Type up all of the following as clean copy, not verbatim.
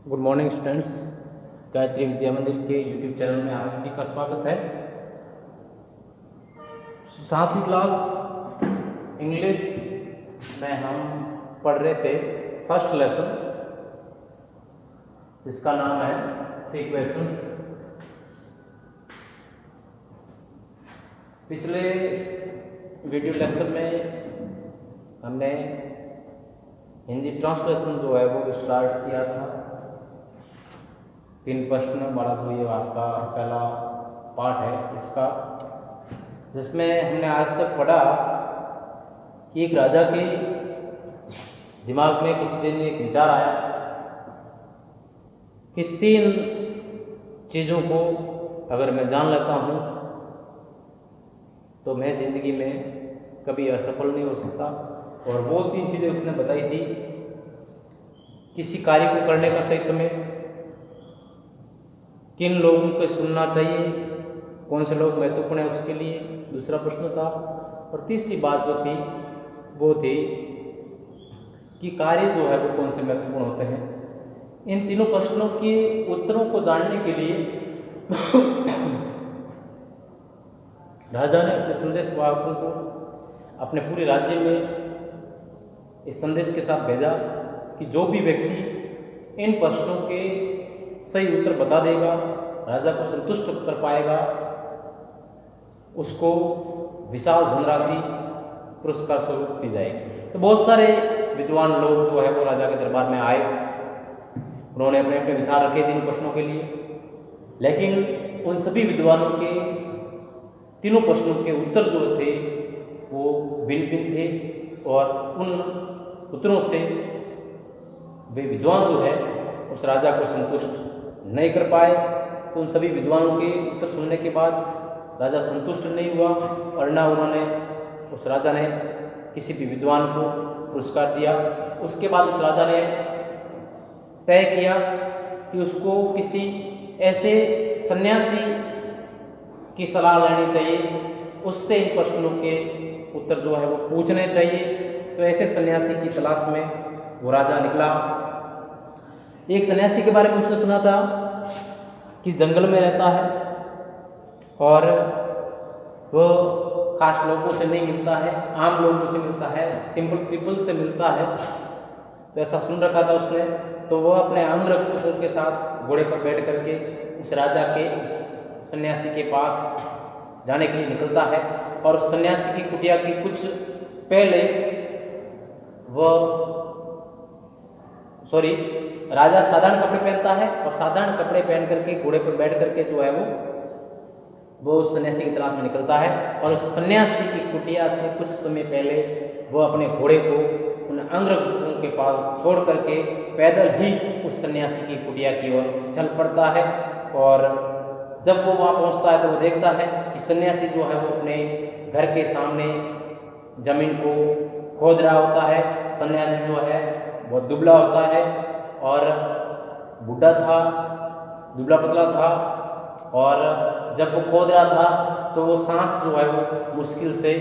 Good morning students. Gayatri Vidya Mandir के YouTube channel में आप सभी का स्वागत है। 7वीं क्लास इंग्लिश में हम पढ़ रहे थे फर्स्ट लेसन, जिसका नाम है 3 क्वेश्चंस। पिछले वीडियो लेक्चर में हमने हिंदी ट्रांसलेशन जो है वो स्टार्ट किया था। 3 प्रश्न वाला जो ये आपका पहला पार्ट है इसका, जिसमें हमने आज तक पढ़ा कि एक राजा के दिमाग में किसी दिन एक विचार आया कि 3 चीज़ों को अगर मैं जान लेता हूँ तो मैं जिंदगी में कभी असफल नहीं हो सकता। और वो 3 चीज़ें उसने बताई थी। किसी कार्य को करने का सही समय, किन लोगों को सुनना चाहिए, कौन से लोग महत्वपूर्ण है उसके लिए, दूसरा प्रश्न था। और तीसरी बात जो थी वो थी कि कार्य जो है वो कौन से महत्वपूर्ण होते हैं। इन तीनों प्रश्नों के उत्तरों को जानने के लिए राजा ने अपने संदेशवाहकों को अपने पूरे राज्य में इस संदेश के साथ भेजा कि जो भी व्यक्ति इन प्रश्नों के सही उत्तर बता देगा, राजा को संतुष्ट कर पाएगा, उसको विशाल धनराशि पुरस्कार स्वरूप दी जाएगी। तो बहुत सारे विद्वान लोग जो है वो राजा के दरबार में आए। उन्होंने अपने अपने विचार रखे थे इन प्रश्नों के लिए, लेकिन उन सभी विद्वानों के तीनों प्रश्नों के उत्तर जो थे वो भिन्न भिन्न थे। और उन उत्तरों से वे विद्वान जो है उस राजा को संतुष्ट नहीं कर पाए। तो उन सभी विद्वानों के उत्तर सुनने के बाद राजा संतुष्ट नहीं हुआ और ना उन्होंने उस राजा ने किसी भी विद्वान को पुरस्कार दिया। उसके बाद उस राजा ने तय किया कि उसको किसी ऐसे सन्यासी की सलाह लेनी चाहिए, उससे इन प्रश्नों के उत्तर जो है वो पूछने चाहिए। तो ऐसे सन्यासी की तलाश में वो राजा निकला। एक सन्यासी के बारे में उसने सुना था कि जंगल में रहता है और वो खास लोगों से नहीं मिलता है, आम लोगों से मिलता है, सिंपल पीपल से मिलता है। तो ऐसा सुन रखा था उसने। तो वो अपने अंगरक्षकों के साथ घोड़े पर बैठ करके उस राजा के उस सन्यासी के पास जाने के लिए निकलता है। और उस सन्यासी की कुटिया के कुछ पहले राजा साधारण कपड़े पहनता है और साधारण कपड़े पहन करके घोड़े पर बैठ करके जो है वो उस सन्यासी की तलाश में निकलता है। और उस सन्यासी की कुटिया से कुछ समय पहले वो अपने घोड़े को उन अंगरक्षकों के पास छोड़ करके पैदल ही उस सन्यासी की कुटिया की ओर चल पड़ता है। और जब वो वहाँ पहुँचता है तो वो देखता है कि सन्यासी जो है वो अपने घर के सामने जमीन को खोद रहा होता है। सन्यासी जो है बहुत दुबला होता है और बूढ़ा था, दुबला पतला था। और जब वो खोद रहा था तो वो सांस जो है वो मुश्किल से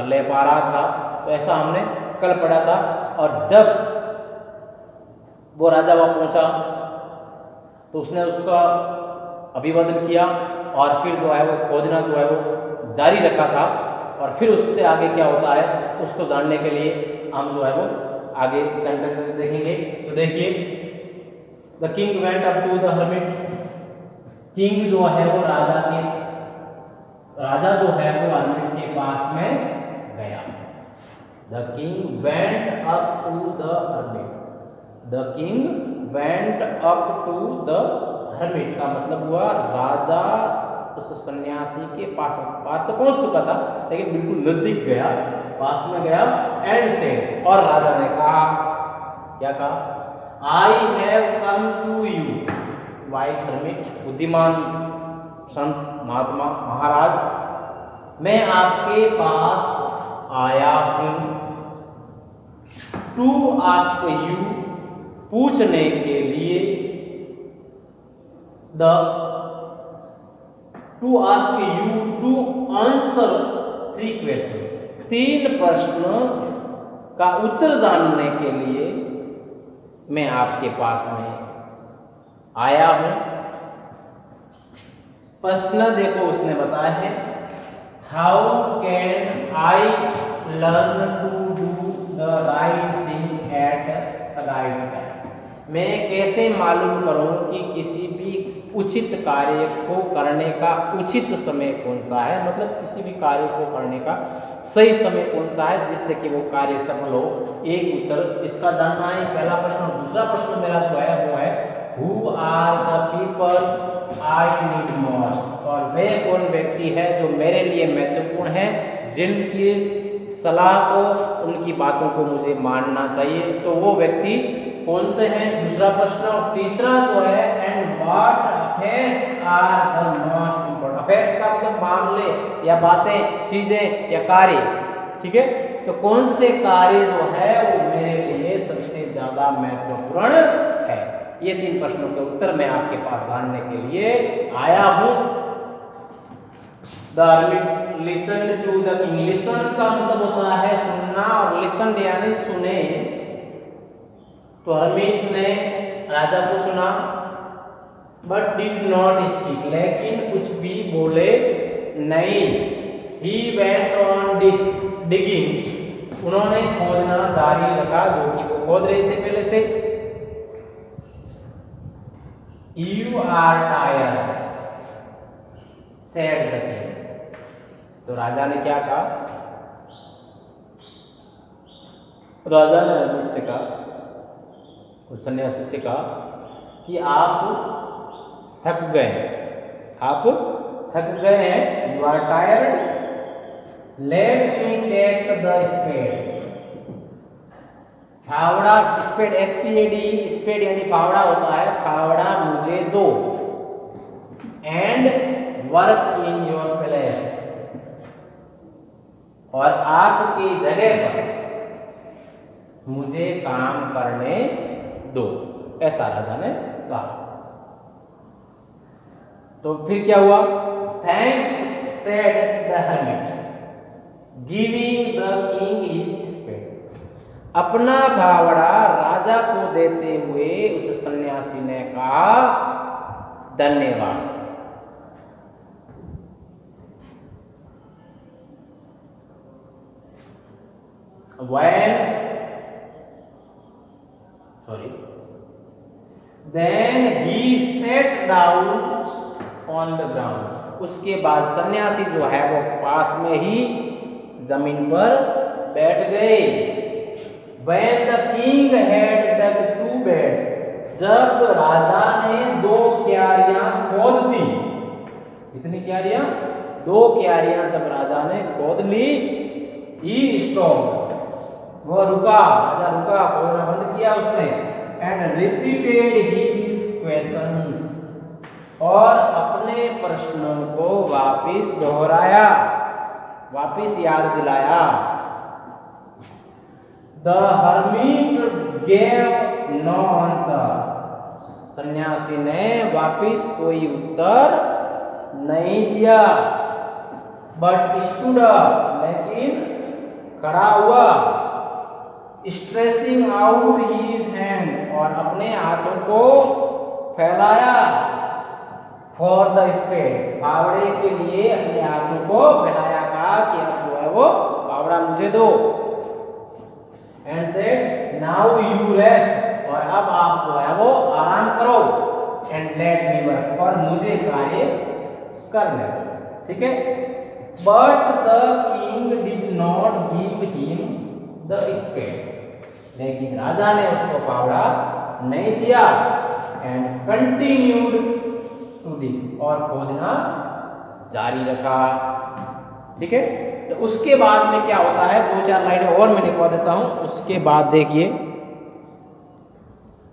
ले पा रहा था। तो ऐसा हमने कल पढ़ा था। और जब वो राजा वहाँ पहुँचा तो उसने उसका अभिवादन किया और फिर जो है वो खोदना जो है वो जारी रखा था। और फिर उससे आगे क्या होता है उसको जानने के लिए हम जो है वो आगे सेंटेंसेस देखेंगे। तो देखिए, the king went up to the hermit. King जो है वो राजा जो है वो हर्मिट के पास में गया। The king went up to the hermit. The king went up to the hermit का मतलब हुआ राजा उस सन्यासी के पास तो पहुंच चुका था, लेकिन बिल्कुल नजदीक गया, पास में गया। एंड सेड, और राजा ने कहा, क्या कहा? I have come to you wise hermit. बुद्धिमान संत महात्मा महाराज, मैं आपके पास आया हूं टू आस्क यू, पूछने के लिए, to ask you to answer 3 questions. 3 प्रश्न का उत्तर जानने के लिए मैं आपके पास में आया हूं। प्रश्न देखो उसने बताया है, how can I learn to do the right thing at right time. मैं कैसे मालूम करूं कि किसी भी उचित कार्य को करने का उचित समय कौन सा है, मतलब किसी भी कार्य को करने का सही समय कौन सा है जिससे कि वो कार्य सफल हो। एक उत्तर इसका जानना है, पहला प्रश्न। दूसरा प्रश्न मेरा जो है वो है, who are the people I need most. और वे कौन व्यक्ति है जो मेरे लिए महत्वपूर्ण है, जिनकी सलाह को, उनकी बातों को मुझे मानना चाहिए। तो वो व्यक्ति कौन से हैं, दूसरा प्रश्न। और तीसरा जो है, and what affairs are the most important. Affairs का मतलब मामले या बातें, चीजें या कार्य, ठीक है। तो कौन से कार्य जो है वो मेरे लिए सबसे ज्यादा महत्वपूर्ण है। ये 3 प्रश्नों के उत्तर मैं आपके पास जानने के लिए आया हूं। The listen to the king. Listen का मतलब होता है सुनना, और लिसन यानी सुने। तो हरमीत ने राजा को सुना, बट डिड नॉट स्पीक, लेकिन कुछ भी बोले नहीं। ही वेंट ऑन डिगिंग, उन्होंने खोदना जारी रखा, जो कि वो खोद रहे थे पहले से। You are tired said the king. तो राजा ने क्या कहा, राजा ने हरमीत से कहा, उस सन्यासी से कहा कि आप थक गए, आप थक गए हैं, you are tired, let me take the spade. फावड़ा, स्पेड SPAD, स्पेड यानी फावड़ा होता है, फावड़ा मुझे दो। And work in your place, और आपकी जगह पर मुझे काम करने दो, ऐसा राजा ने कहा। तो फिर क्या हुआ, thanks said the hermit, giving the king his spade. अपना फावड़ा राजा को देते हुए उस सन्यासी ने कहा, धन्यवाद। Then he sat down on the ground. उसके बाद सन्यासी जो है वो पास में ही जमीन पर बैठ गए। When the king had dug 2 beds, जब राजा ने 2 क्यारियां खोद दी। कितनी क्यारियां? 2 क्यारियां जब राजा ने खोद ली, he stopped, वो रुका, राजा रुका, खोदना बंद किया उसने। And repeated his questions, और अपने प्रश्नों को वापिस दोहराया, वापिस याद दिलाया। The hermit gave no answer, सन्यासी ने वापिस कोई उत्तर नहीं दिया। But stood up, लेकिन खड़ा हुआ। Stretching out his hand, और अपने हाथों को फैलाया। For the spade, फावड़े के लिए अपने हाथों को फैलाया, कहा कि अब जो है वो फावड़ा मुझे दो। And said, now you rest, और अब आप जो है वो आराम करो। And let me work, और मुझे कार्य करने दो, ठीक है। But the king did not give him the spade, लेकिन राजा ने उसको फावड़ा नहीं दिया। एंड कंटिन्यूड टू डिग, और खोदना जारी रखा, ठीक है। तो उसके बाद में क्या होता है, 2-4 लाइनें और मैं लिखवा देता हूं। उसके बाद देखिए,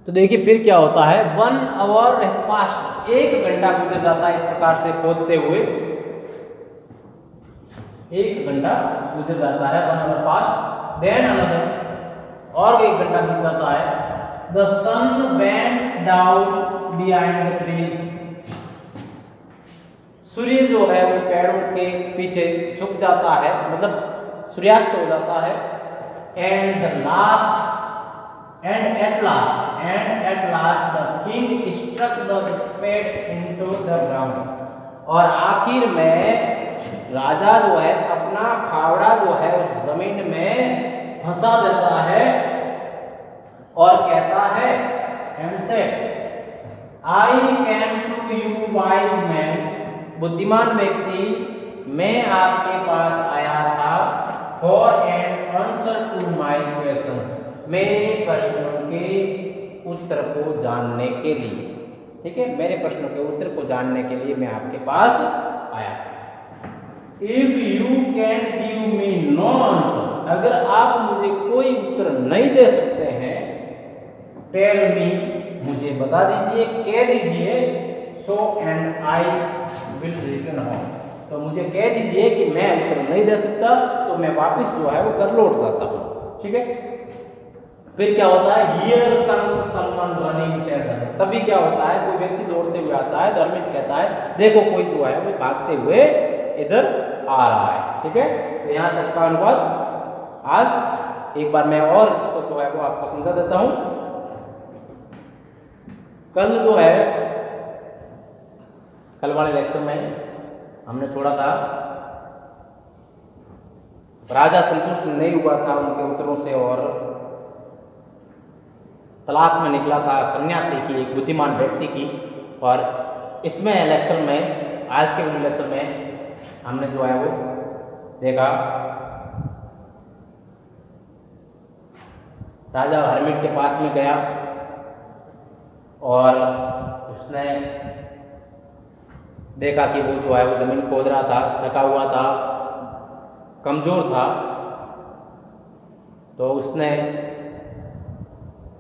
तो देखिए फिर क्या होता है, 1 आवर पास्ट, 1 घंटा गुजर जाता है इस प्रकार से खोदते हुए। 1 घंटा गुजर जाता है, 1 आवर पास्ट। देन अनदर, और 1 घंटा बीत जाता है। The sun went down behind the trees, सूर्य जो है वो पेड़ों के पीछे झुक जाता है, मतलब सूर्यास्त हो जाता है। And at last the king struck the spade into the ground. और आखिर में राजा जो है अपना फावड़ा जो है उस जमीन में फंसा देता है और कहता है and said I came to you wise man, बुद्धिमान व्यक्ति मैं आपके पास आया था for an answer to my questions, मेरे प्रश्नों के उत्तर को जानने के लिए। ठीक है, मेरे प्रश्नों के उत्तर को जानने के लिए मैं आपके पास आया था। If you can give me know answer, अगर आप मुझे कोई उत्तर नहीं दे सकते हैं, टेल मी, मुझे बता दीजिए, कह दीजिए, so and I will return home, तो मुझे कह दीजिए कि मैं उत्तर नहीं दे सकता तो मैं वापस जो है वो घर लौट जाता हूँ। ठीक है, फिर क्या होता है, here comes someone running said, तभी क्या होता है, कोई व्यक्ति दौड़ते हुए आता है, धर्मिक कहता है देखो कोई जो है वो भागते हुए इधर आ रहा है। ठीक है, तो यहाँ तक का अनुवाद आज एक बार मैं और इसको जो है वो आपको समझा देता हूँ। कल जो है, कल वाले लेक्चर में हमने छोड़ा था राजा संतुष्ट नहीं हुआ था उनके उत्तरों से और तलाश में निकला था सन्यासी की, एक बुद्धिमान व्यक्ति की। और इसमें लेक्चर में, आज के वीडियो लेक्चर में हमने जो है वो देखा राजा हरमिट के पास में गया और उसने देखा कि वो जो है वो जमीन खोद रहा था, थका हुआ था, कमजोर था, तो उसने,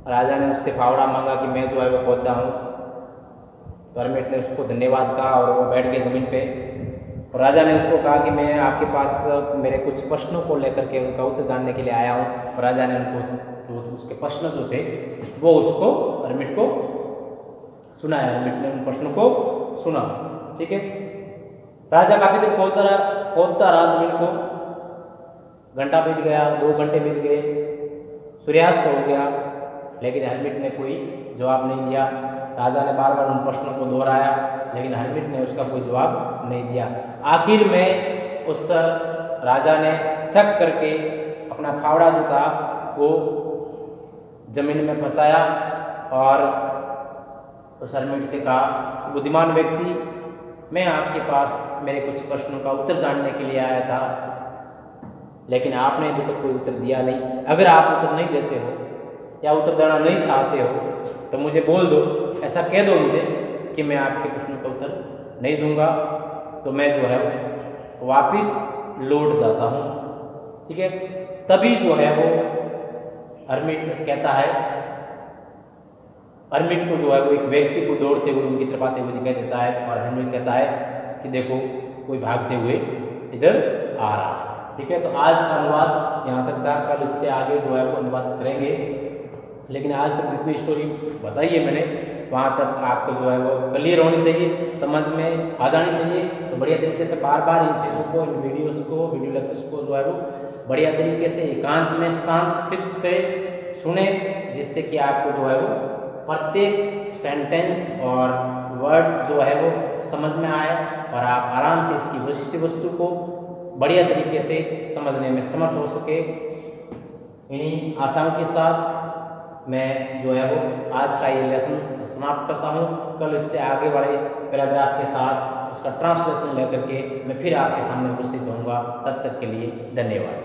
राजा ने उससे फावड़ा मांगा कि मैं जो है वो खोदता हूँ। तो हरमिट ने उसको धन्यवाद कहा और वो बैठ गए जमीन पे। और राजा ने उसको कहा कि मैं आपके पास मेरे कुछ प्रश्नों को लेकर के उनका उत्तर जानने के लिए आया हूँ। और राजा ने उनको जो उसके प्रश्न जो थे वो उसको, हरमिट को सुनाया। हरमिट ने उन प्रश्नों को सुना। ठीक है, राजा काफी देर खोदता रहा जमीन को, घंटा बीत गया, 2 घंटे बीत गए, सूर्यास्त हो गया, लेकिन हरमिट ने कोई जवाब नहीं दिया। राजा ने बार बार उन प्रश्नों को दोहराया, लेकिन हरमिट ने उसका कोई जवाब नहीं दिया। आखिर में उस राजा ने थक करके अपना फावड़ा जो था वो जमीन में फंसाया और उस हरमिट से कहा, बुद्धिमान व्यक्ति मैं आपके पास मेरे कुछ प्रश्नों का उत्तर जानने के लिए आया था, लेकिन आपने अभी तक कोई उत्तर दिया नहीं। अगर आप उत्तर नहीं देते हो या उत्तर देना नहीं चाहते हो तो मुझे बोल दो, ऐसा कह दो मुझे कि मैं आपके प्रश्नों का उत्तर नहीं दूंगा, तो मैं जो है वापिस लौट जाता हूँ। ठीक है, तभी जो है वो हरमिट कहता है, हरमिट को जो है वो एक व्यक्ति को दौड़ते हुए उनकी तरफ आते हुए दिखाई देता है और हरमिट कहता है कि देखो कोई भागते हुए इधर आ रहा है। ठीक है, तो आज का अनुवाद यहाँ तक था, कल इससे आगे जो है वो अनुवाद करेंगे। लेकिन आज तक जितनी स्टोरी बताई है मैंने, वहाँ तक आपको जो है वो क्लियर होनी चाहिए, समझ में आ जानी चाहिए। तो बढ़िया तरीके से बार बार इन चीज़ों को, इन वीडियोज़ को, वीडियो लेक्चर्स को जो है वो बढ़िया तरीके से एकांत में शांत चित्त से सुने, जिससे कि आपको जो है वो प्रत्येक सेंटेंस और वर्ड्स जो है वो समझ में आए और आप आराम से इसकी विषय वस्तु को बढ़िया तरीके से समझने में समर्थ हो सके। इन्हीं आशाओं के साथ मैं जो है वो आज का ये लेसन समाप्त करता हूँ। कल इससे आगे वाले पैराग्राफ के साथ उसका ट्रांसलेशन लेकर के मैं फिर आपके सामने उपस्थित होऊंगा। तब तक के लिए धन्यवाद।